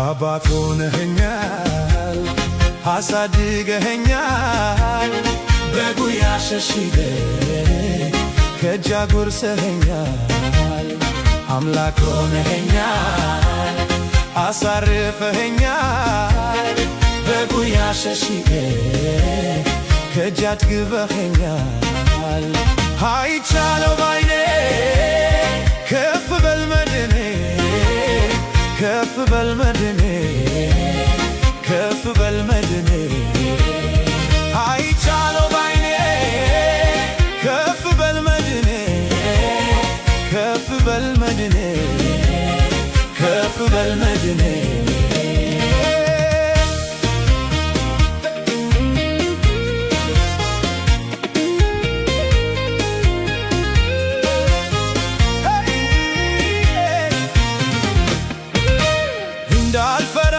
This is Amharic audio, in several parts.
አባት ሆነኸኛል፣ አሳድገኸኛል፣ በጉያ ሸሽገህ ከእጅ አጎርሰኸኛል። አምላክ ሆነኸኛል፣ አሳርፈኸኛል፣ በጉያ ሸሽገህ ከእጅ አጥግበኸኛል። አይቻለው ባይኔ ከፍ በል መድኔ፣ ከፍ በል መድኔ፣ ከፍ በል መድኔ። አይቻለው ባይኔ ከፍ በል መድኔ፣ ከፍ በል መድኔ፣ ከፍ በል መድኔ። እንዳልፈራ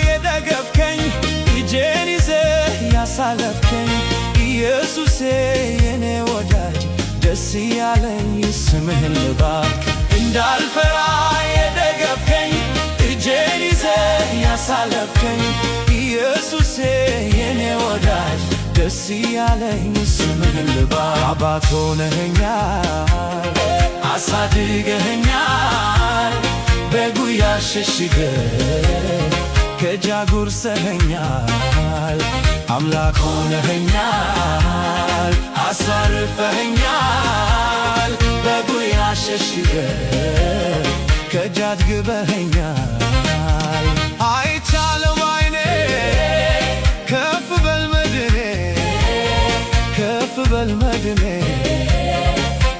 የደገፍከኝ እጄን ይዘህ ያሳለፍከኝ ኢየሱሴ የኔ ወዳጅ ደስ ያለኝ ስምህን ልባርክ። እንዳልፈራ የደገፍከኝ እጄን ይዘህ ያሳለፍከኝ ኢየሱሴ የኔ ወዳጅ ደስ ያለኝ ስምህን ልባርክ። አባት ሆነኸኛል፣ አሳድገኸኛል፣ በጉያ ሸሽገህ ከእጅ አጎርሰኸኛል። አምላክ ሆነኸኛል፣ አሳርፈኸኛል፣ በጉያ ሸሽገህ ከእጅ አጥግበኸኛል። አይቻለው ባይኔ ከፍ በል መድኔ፣ ከፍ በል መድኔ፣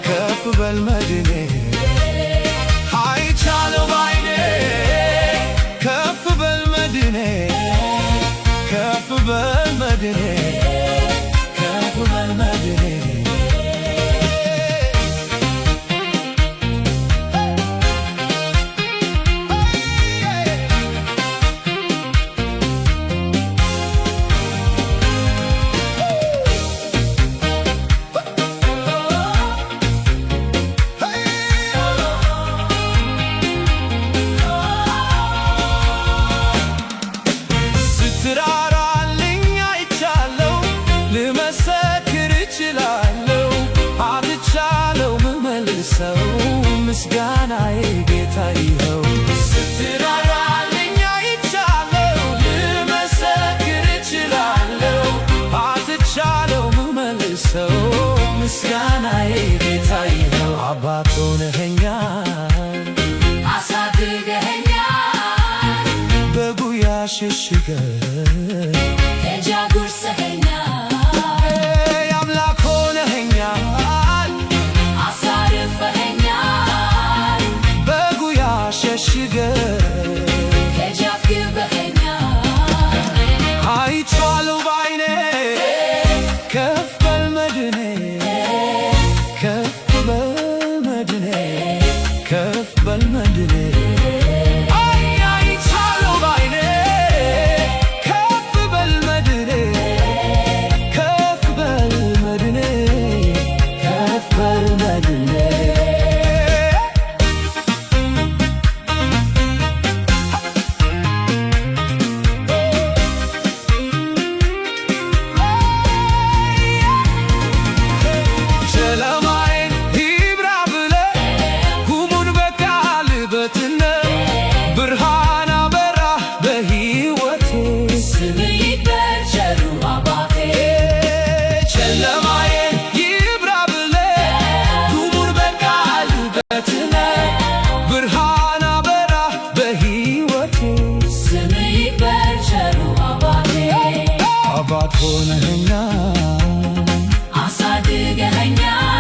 ከፍ በል መድኔ። አይቻለው ባይኔ ከፍ በል መድኔ፣ ከፍ በል መድኔ፣ ከፍ በል መድኔ። ስትራራልኝ አይቻለው፣ ልመሰክር እችላለሁ። አጥቻለው ምመልሰው ምስጋናዬ ጌታ ይኸው። ስትራራልኝ አይቻለው፣ ልመሰክር እችላለሁ። አጥቻለው ምመልሰው ምስጋናዬ ጌታ ይኸው። አባት ሆነኸኛል፣ አሳድገኸኛል፣ በጉያ ሸሽገህ ከእጅ አጎርሰኸኛል። አምላክ ሆነኸኛል፣ አሳርፈኸኛል፣ በጉያ ሸሽገህ ከእጅ አጥግበኸኛል። አይቼዋለሁ ባይኔ ከፍ በል መድኔ፣ ከፍ በል መድኔ፣ ከፍ በል መድኔ። አባት ሆነኸኛል፣ አሳድገኸኛል፣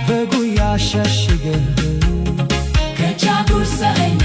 በጉያ ሸሽገህ ከእጅ አጎርሰኸኛል።